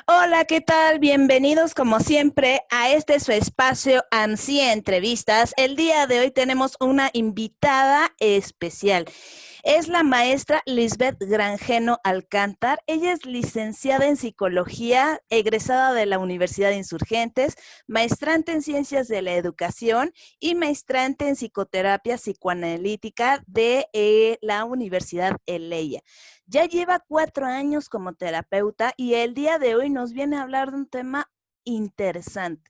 Hola, ¿qué tal? Bienvenidos como siempre a este su espacio ANSIA Entrevistas. El día de hoy tenemos una invitada especial. Es la maestra Lisbeth Granjeno Alcántar. Ella es licenciada en psicología, egresada de la Universidad de Insurgentes, maestrante en ciencias de la educación y maestrante en psicoterapia psicoanalítica de la Universidad Eleia. Ya lleva 4 años como terapeuta y el día de hoy nos viene a hablar de un tema interesante.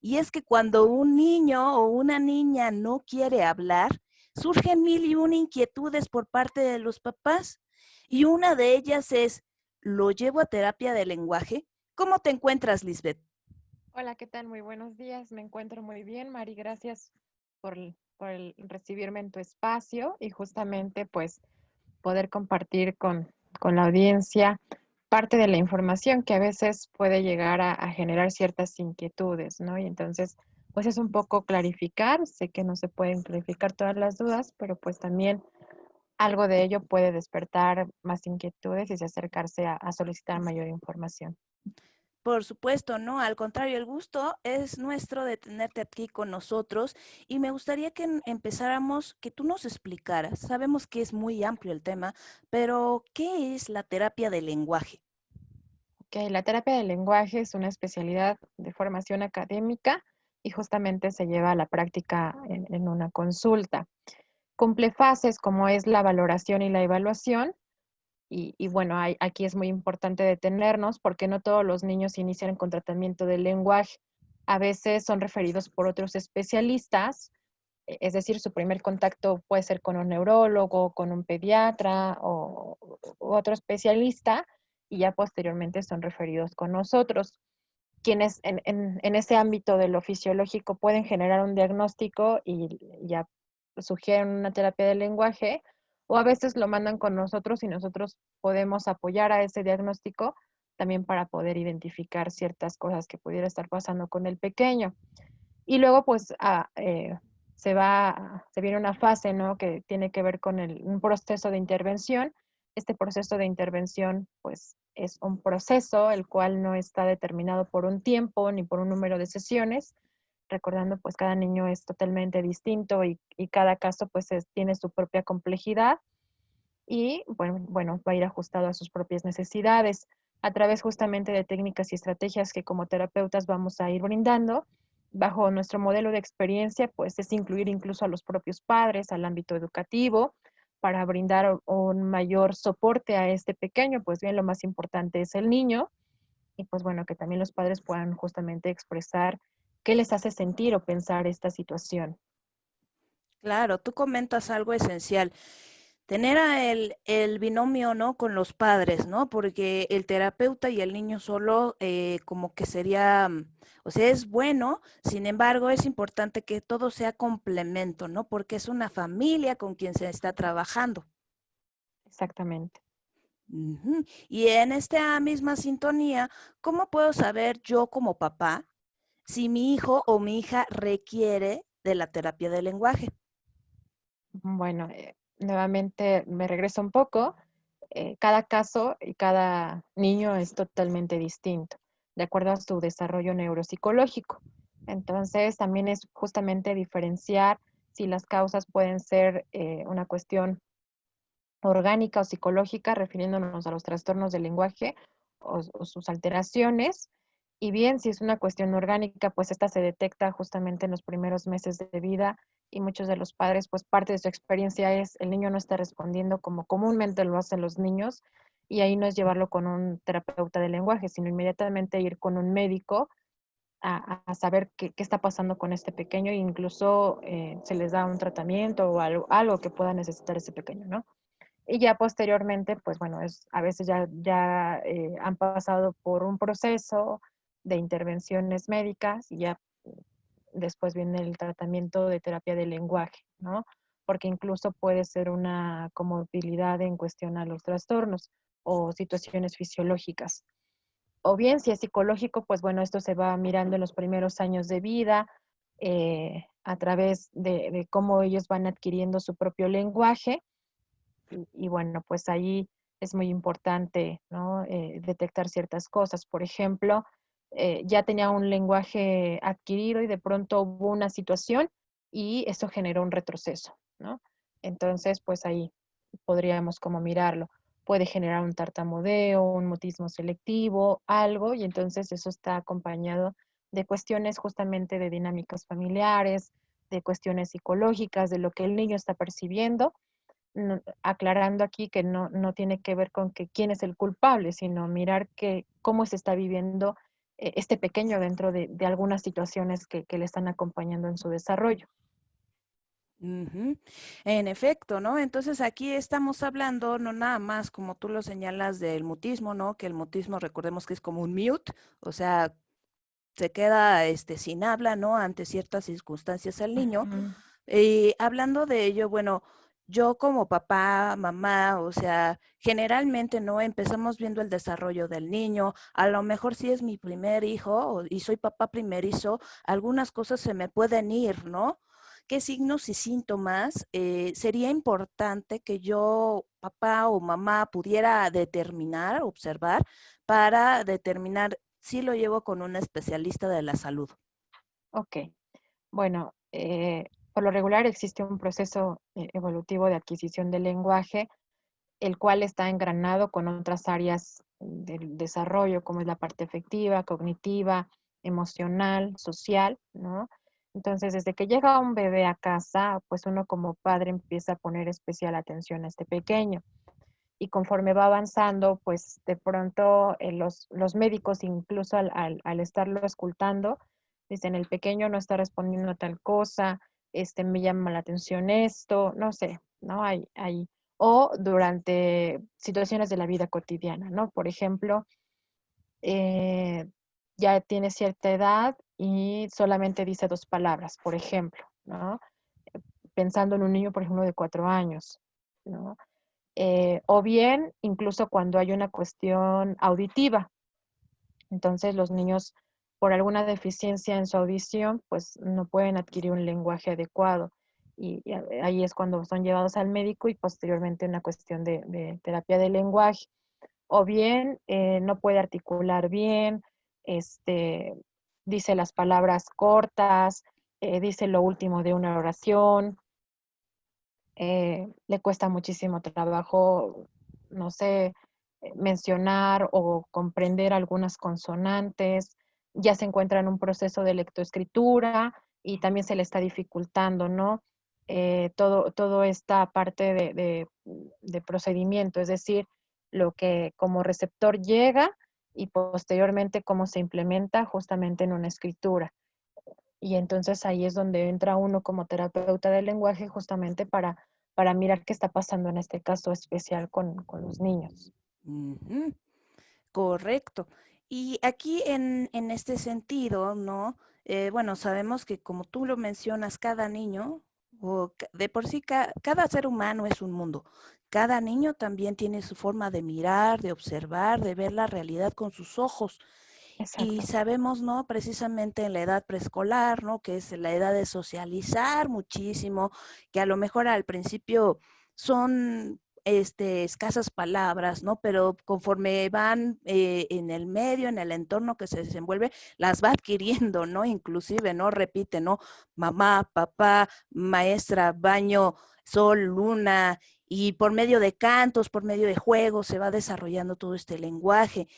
Y es que cuando un niño o una niña no quiere hablar, surgen mil y una inquietudes por parte de los papás. Y una de ellas es, ¿lo llevo a terapia de lenguaje? ¿Cómo te encuentras, Lisbeth? Hola, ¿qué tal? Muy buenos días. Me encuentro muy bien, Mari. Gracias por el recibirme en tu espacio y justamente pues poder compartir con la audiencia parte de la información que a veces puede llegar a generar ciertas inquietudes, ¿no? Y entonces, pues es un poco clarificar. Sé que no se pueden clarificar todas las dudas, pero pues también algo de ello puede despertar más inquietudes y acercarse a solicitar mayor información. Por supuesto, no, al contrario, el gusto es nuestro de tenerte aquí con nosotros y me gustaría que empezáramos, que tú nos explicaras, sabemos que es muy amplio el tema, pero ¿qué es la terapia del lenguaje? Ok, la terapia del lenguaje es una especialidad de formación académica y justamente se lleva a la práctica en una consulta. Cumple fases como es la valoración y la evaluación. Y bueno, aquí es muy importante detenernos porque no todos los niños inician con tratamiento del lenguaje. A veces son referidos por otros especialistas, es decir, su primer contacto puede ser con un neurólogo, con un pediatra o otro especialista, y ya posteriormente son referidos con nosotros, quienes en ese ámbito de lo fisiológico pueden generar un diagnóstico y ya sugieren una terapia del lenguaje, o a veces lo mandan con nosotros y nosotros podemos apoyar a ese diagnóstico también para poder identificar ciertas cosas que pudiera estar pasando con el pequeño. Y luego, pues, se viene una fase, ¿no? Que tiene que ver con un proceso de intervención. Este proceso de intervención, pues, es un proceso el cual no está determinado por un tiempo ni por un número de sesiones, recordando, pues, cada niño es totalmente distinto y cada caso, pues, tiene su propia complejidad y, bueno, va a ir ajustado a sus propias necesidades a través justamente de técnicas y estrategias que como terapeutas vamos a ir brindando. Bajo nuestro modelo de experiencia, pues es incluir incluso a los propios padres, al ámbito educativo, para brindar un mayor soporte a este pequeño, pues bien, lo más importante es el niño y pues bueno, que también los padres puedan justamente expresar qué les hace sentir o pensar esta situación. Claro, tú comentas algo esencial. Tener el binomio, ¿no? Con los padres, ¿no? Porque el terapeuta y el niño solo como que sería, o sea, es bueno, sin embargo, es importante que todo sea complemento, ¿no? Porque es una familia con quien se está trabajando. Exactamente. Ujú. Y en esta misma sintonía, ¿cómo puedo saber yo como papá si mi hijo o mi hija requiere de la terapia del lenguaje? Bueno, nuevamente me regreso un poco. Cada caso y cada niño es totalmente distinto, de acuerdo a su desarrollo neuropsicológico. Entonces, también es justamente diferenciar si las causas pueden ser una cuestión orgánica o psicológica, refiriéndonos a los trastornos del lenguaje o sus alteraciones. Y bien, si es una cuestión orgánica, pues esta se detecta justamente en los primeros meses de vida y muchos de los padres, pues parte de su experiencia es el niño no está respondiendo como comúnmente lo hacen los niños y ahí no es llevarlo con un terapeuta de lenguaje, sino inmediatamente ir con un médico a saber qué está pasando con este pequeño e incluso se les da un tratamiento o algo que pueda necesitar ese pequeño, ¿no? Y ya posteriormente, pues bueno, a veces ya han pasado por un proceso de intervenciones médicas y ya después viene el tratamiento de terapia del lenguaje, ¿no? Porque incluso puede ser una comorbilidad en cuestión a los trastornos o situaciones fisiológicas. O bien, si es psicológico, pues bueno, esto se va mirando en los primeros años de vida, a través de cómo ellos van adquiriendo su propio lenguaje y bueno, pues ahí es muy importante, ¿no? Detectar ciertas cosas. Por ejemplo, ya tenía un lenguaje adquirido y de pronto hubo una situación y eso generó un retroceso, ¿no? Entonces, pues ahí podríamos como mirarlo. Puede generar un tartamudeo, un mutismo selectivo, algo, y entonces eso está acompañado de cuestiones justamente de dinámicas familiares, de cuestiones psicológicas, de lo que el niño está percibiendo, aclarando aquí que no tiene que ver con que quién es el culpable, sino mirar que cómo se está viviendo este pequeño dentro de algunas situaciones que le están acompañando en su desarrollo. Ujú. En efecto, ¿no? Entonces aquí estamos hablando no nada más como tú lo señalas del mutismo, ¿no? Que el mutismo recordemos que es como un mute, o sea, se queda sin habla, ¿no? Ante ciertas circunstancias el niño. Ujú. Y hablando de ello, bueno, yo como papá, mamá, o sea, generalmente no empezamos viendo el desarrollo del niño. A lo mejor si es mi primer hijo y soy papá primerizo, algunas cosas se me pueden ir, ¿no? ¿Qué signos y síntomas sería importante que yo, papá o mamá, pudiera determinar, observar, para determinar si lo llevo con un especialista de la salud? Ok, bueno, por lo regular existe un proceso evolutivo de adquisición del lenguaje, el cual está engranado con otras áreas del desarrollo, como es la parte afectiva, cognitiva, emocional, social, ¿no? Entonces, desde que llega un bebé a casa, pues uno como padre empieza a poner especial atención a este pequeño. Y conforme va avanzando, pues de pronto los médicos, incluso al estarlo escultando, dicen, el pequeño no está respondiendo a tal cosa, me llama la atención esto, no sé, ¿no? O durante situaciones de la vida cotidiana, ¿no? Por ejemplo, eh, ya tiene cierta edad y solamente dice dos palabras, por ejemplo, ¿no? Pensando en un niño, por ejemplo, de 4 años, ¿no? O bien incluso cuando hay una cuestión auditiva. Entonces los niños por alguna deficiencia en su audición, pues no pueden adquirir un lenguaje adecuado. Y ahí es cuando son llevados al médico y posteriormente una cuestión de terapia de lenguaje. O bien no puede articular bien, este, dice las palabras cortas, dice lo último de una oración, le cuesta muchísimo trabajo, no sé, mencionar o comprender algunas consonantes, ya se encuentra en un proceso de lectoescritura y también se le está dificultando, ¿no? Todo esta parte de procedimiento, es decir, lo que como receptor llega y posteriormente cómo se implementa justamente en una escritura. Y entonces ahí es donde entra uno como terapeuta del lenguaje justamente para mirar qué está pasando en este caso especial con los niños. Ujú. Correcto. Y aquí en este sentido, ¿no? Bueno, sabemos que como tú lo mencionas, cada niño, de por sí, cada ser humano es un mundo. Cada niño también tiene su forma de mirar, de observar, de ver la realidad con sus ojos. Y Exacto. sabemos, ¿no? Precisamente en la edad preescolar, ¿no? Que es la edad de socializar muchísimo, que a lo mejor al principio son escasas palabras, ¿no? Pero conforme van en el medio, en el entorno que se desenvuelve, las va adquiriendo, ¿no? Inclusive, ¿no? Repite, ¿no? Mamá, papá, maestra, baño, sol, luna, y por medio de cantos, por medio de juegos, se va desarrollando todo este lenguaje.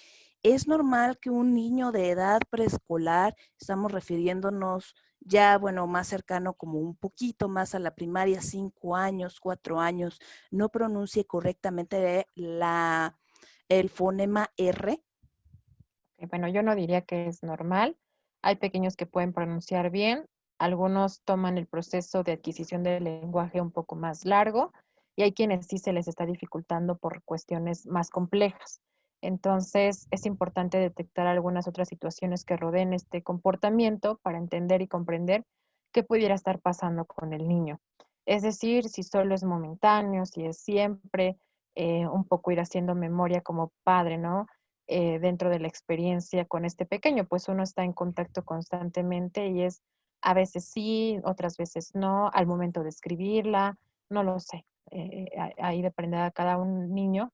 Es normal que un niño de edad preescolar, estamos refiriéndonos ya, bueno, más cercano como un poquito más a la primaria, 5 años, 4 años, no pronuncie correctamente el fonema R. Bueno, yo no diría que es normal. Hay pequeños que pueden pronunciar bien, algunos toman el proceso de adquisición del lenguaje un poco más largo y hay quienes sí se les está dificultando por cuestiones más complejas. Entonces, es importante detectar algunas otras situaciones que rodeen este comportamiento para entender y comprender qué pudiera estar pasando con el niño. Es decir, si solo es momentáneo, si es siempre, un poco ir haciendo memoria como padre, ¿no? Dentro de la experiencia con este pequeño, pues uno está en contacto constantemente y es a veces sí, otras veces no, al momento de escribirla, no lo sé, ahí dependerá de cada un niño,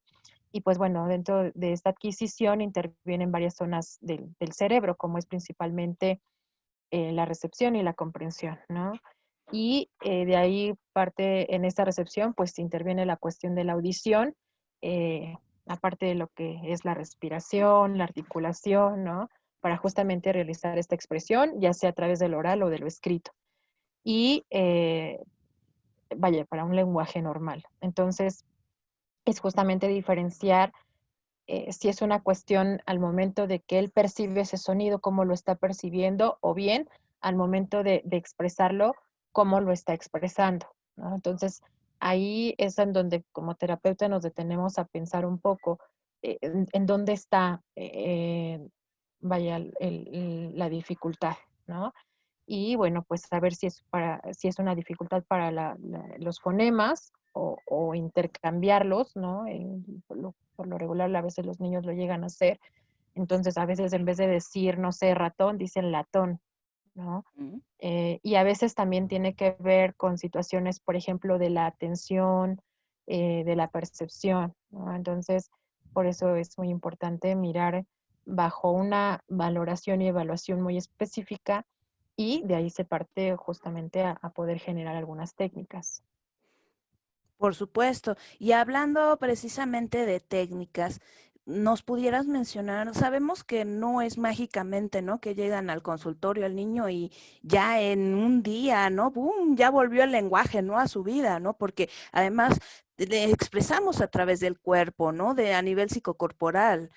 Y pues bueno, dentro de esta adquisición intervienen varias zonas del cerebro, como es principalmente la recepción y la comprensión, ¿no? Y de ahí parte en esta recepción, pues interviene la cuestión de la audición, eh, aparte de lo que es la respiración, la articulación, ¿no? Para justamente realizar esta expresión, ya sea a través del oral o de lo escrito. Y vaya, para un lenguaje normal. Entonces, es justamente diferenciar si es una cuestión al momento de que él percibe ese sonido, cómo lo está percibiendo, o bien al momento de expresarlo, cómo lo está expresando, ¿no? Entonces, ahí es en donde como terapeuta nos detenemos a pensar un poco en dónde está, vaya, la dificultad, ¿no? Y bueno, pues saber si es una dificultad para los fonemas o intercambiarlos, ¿no? Por lo regular a veces los niños lo llegan a hacer. Entonces a veces en vez de decir, no sé, ratón, dicen latón, ¿no? Mm. Y a veces también tiene que ver con situaciones, por ejemplo, de la atención, de la percepción, ¿no? Entonces, por eso es muy importante mirar bajo una valoración y evaluación muy específica y de ahí se parte justamente a poder generar algunas técnicas. Por supuesto. Y hablando precisamente de técnicas, ¿nos pudieras mencionar? Sabemos que no es mágicamente, ¿no? Que llegan al consultorio el niño y ya en un día, ¿no? ¡Bum! Ya volvió el lenguaje, ¿no? A su vida, ¿no? Porque además le expresamos a través del cuerpo, ¿no? De a nivel psicocorporal.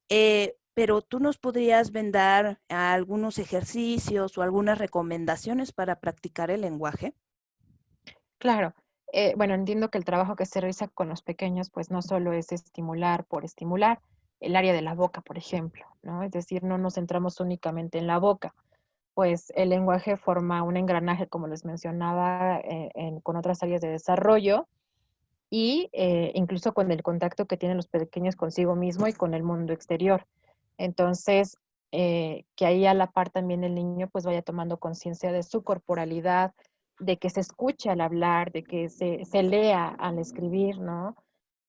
Pero tú nos podrías vendar algunos ejercicios o algunas recomendaciones para practicar el lenguaje. Claro. Bueno, entiendo que el trabajo que se realiza con los pequeños, pues no solo es estimular por estimular el área de la boca, por ejemplo, ¿no? Es decir, no nos centramos únicamente en la boca, pues el lenguaje forma un engranaje, como les mencionaba, con otras áreas de desarrollo y incluso con el contacto que tienen los pequeños consigo mismo y con el mundo exterior. Entonces, que ahí a la par también el niño pues vaya tomando conciencia de su corporalidad, de que se escuche al hablar, de que se lea al escribir, ¿no?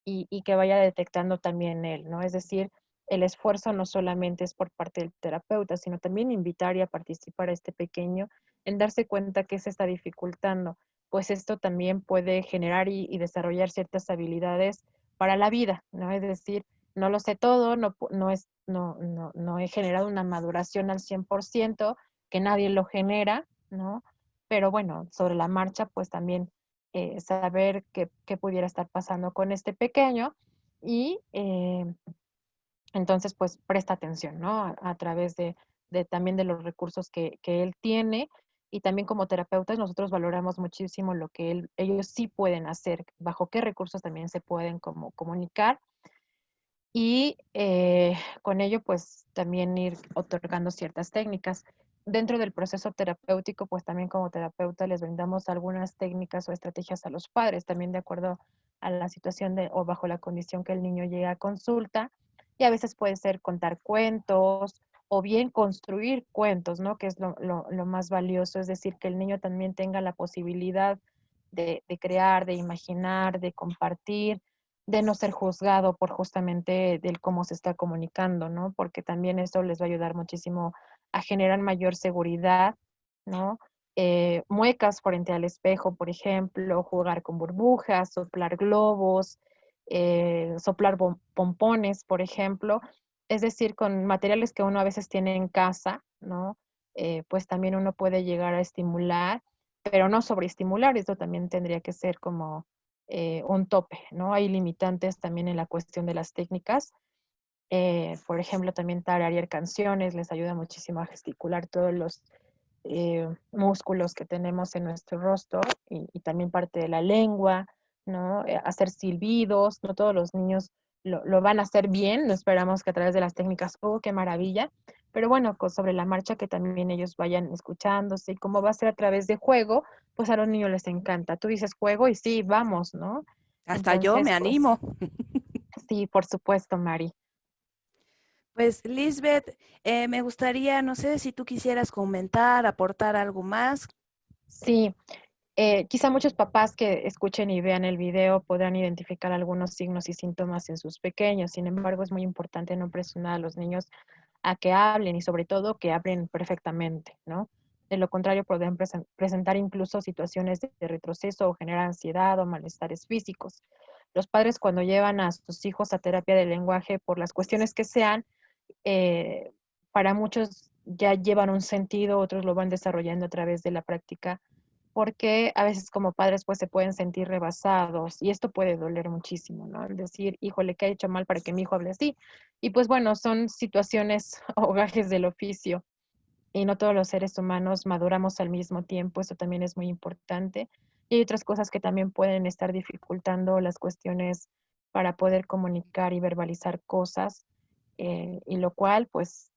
Y que vaya detectando también él, ¿no? Es decir, el esfuerzo no solamente es por parte del terapeuta, sino también invitar y a participar a este pequeño en darse cuenta que se está dificultando, pues esto también puede generar y desarrollar ciertas habilidades para la vida, ¿no? Es decir, no lo sé todo, no he generado una maduración al 100%, que nadie lo genera, ¿no? Pero bueno, sobre la marcha, pues también saber qué pudiera estar pasando con este pequeño y entonces pues presta atención, ¿no? A través de también de los recursos que él tiene y también como terapeutas nosotros valoramos muchísimo lo que ellos sí pueden hacer, bajo qué recursos también se pueden como comunicar y con ello pues también ir otorgando ciertas técnicas. Dentro del proceso terapéutico, pues también como terapeuta les brindamos algunas técnicas o estrategias a los padres, también de acuerdo a la situación o bajo la condición que el niño llega a consulta. Y a veces puede ser contar cuentos o bien construir cuentos, ¿no? Que es lo más valioso, es decir, que el niño también tenga la posibilidad de crear, de imaginar, de compartir, de no ser juzgado por justamente del cómo se está comunicando, ¿no? Porque también eso les va a ayudar muchísimo a generar mayor seguridad, ¿no? Muecas frente al espejo, por ejemplo, jugar con burbujas, soplar globos, soplar pompones, por ejemplo. Es decir, con materiales que uno a veces tiene en casa, ¿no? Pues también uno puede llegar a estimular, pero no sobreestimular, esto también tendría que ser como un tope, ¿no? Hay limitantes también en la cuestión de las técnicas. Por ejemplo, también tararear canciones les ayuda muchísimo a gesticular todos los músculos que tenemos en nuestro rostro y también parte de la lengua, ¿no? Hacer silbidos, no todos los niños lo van a hacer bien, no esperamos que a través de las técnicas, oh, qué maravilla, pero bueno, sobre la marcha que también ellos vayan escuchándose y como va a ser a través de juego, pues a los niños les encanta. Tú dices juego y sí, vamos, ¿no? Hasta yo me Entonces, pues animo. sí, por supuesto, Mari. Pues Lisbeth, me gustaría, no sé si tú quisieras comentar, aportar algo más. Sí, Quizá muchos papás que escuchen y vean el video podrán identificar algunos signos y síntomas en sus pequeños. Sin embargo, es muy importante no presionar a los niños a que hablen y sobre todo que hablen perfectamente, ¿no? De lo contrario, pueden presentar incluso situaciones de retroceso o generar ansiedad o malestares físicos. Los padres cuando llevan a sus hijos a terapia de lenguaje por las cuestiones que sean, eh, para muchos ya llevan un sentido, otros lo van desarrollando a través de la práctica, porque a veces como padres pues se pueden sentir rebasados y esto puede doler muchísimo, ¿no? El decir, híjole, ¿qué he hecho mal para que mi hijo hable así? Y pues bueno, son situaciones o gajes del oficio y no todos los seres humanos maduramos al mismo tiempo, eso también es muy importante. Y hay otras cosas que también pueden estar dificultando las cuestiones para poder comunicar y verbalizar cosas, y lo cual, pues,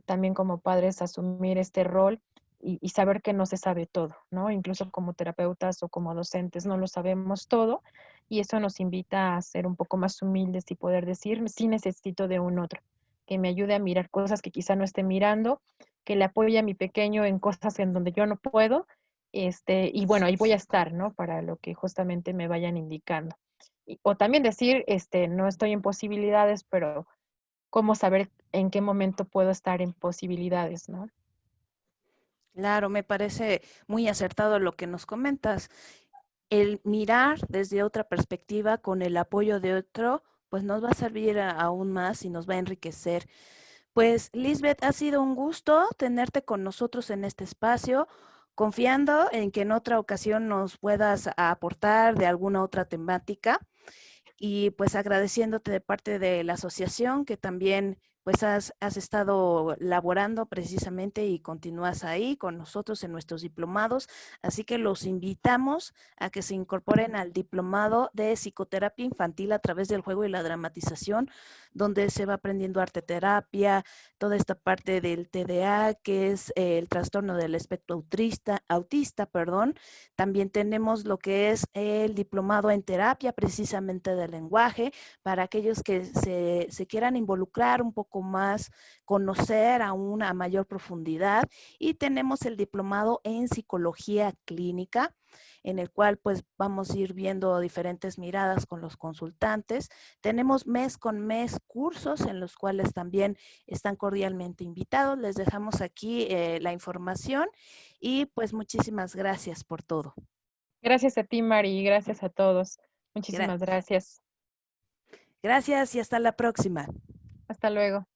también como padres asumir este rol y saber que no se sabe todo, ¿no? Incluso como terapeutas o como docentes no lo sabemos todo y eso nos invita a ser un poco más humildes y poder decir, sí necesito de un otro, que me ayude a mirar cosas que quizá no esté mirando, que le apoye a mi pequeño en cosas en donde yo no puedo, y bueno, ahí voy a estar, ¿no? Para lo que justamente me vayan indicando. O también decir, no estoy en posibilidades, pero cómo saber en qué momento puedo estar en posibilidades, ¿no? Claro, me parece muy acertado lo que nos comentas. El mirar desde otra perspectiva con el apoyo de otro, pues nos va a servir aún más y nos va a enriquecer. Pues Lisbeth, ha sido un gusto tenerte con nosotros en este espacio, confiando en que en otra ocasión nos puedas aportar de alguna otra temática y pues agradeciéndote de parte de la asociación que también pues has estado laborando precisamente y continúas ahí con nosotros en nuestros diplomados. Así que los invitamos a que se incorporen al diplomado de psicoterapia infantil a través del juego y la dramatización, donde se va aprendiendo arte terapia, toda esta parte del TDA, que es el trastorno del espectro autista, perdón. También tenemos lo que es el diplomado en terapia precisamente del lenguaje, para aquellos que se quieran involucrar un poco más, conocer aún a mayor profundidad. Y tenemos el diplomado en psicología clínica, en el cual pues vamos a ir viendo diferentes miradas con los consultantes. Tenemos mes con mes cursos en los cuales también están cordialmente invitados. Les dejamos aquí la información y pues muchísimas gracias por todo. Gracias a ti, Mari, y gracias a todos. Gra Muchísimas gracias. Gracias y hasta la próxima. Hasta luego.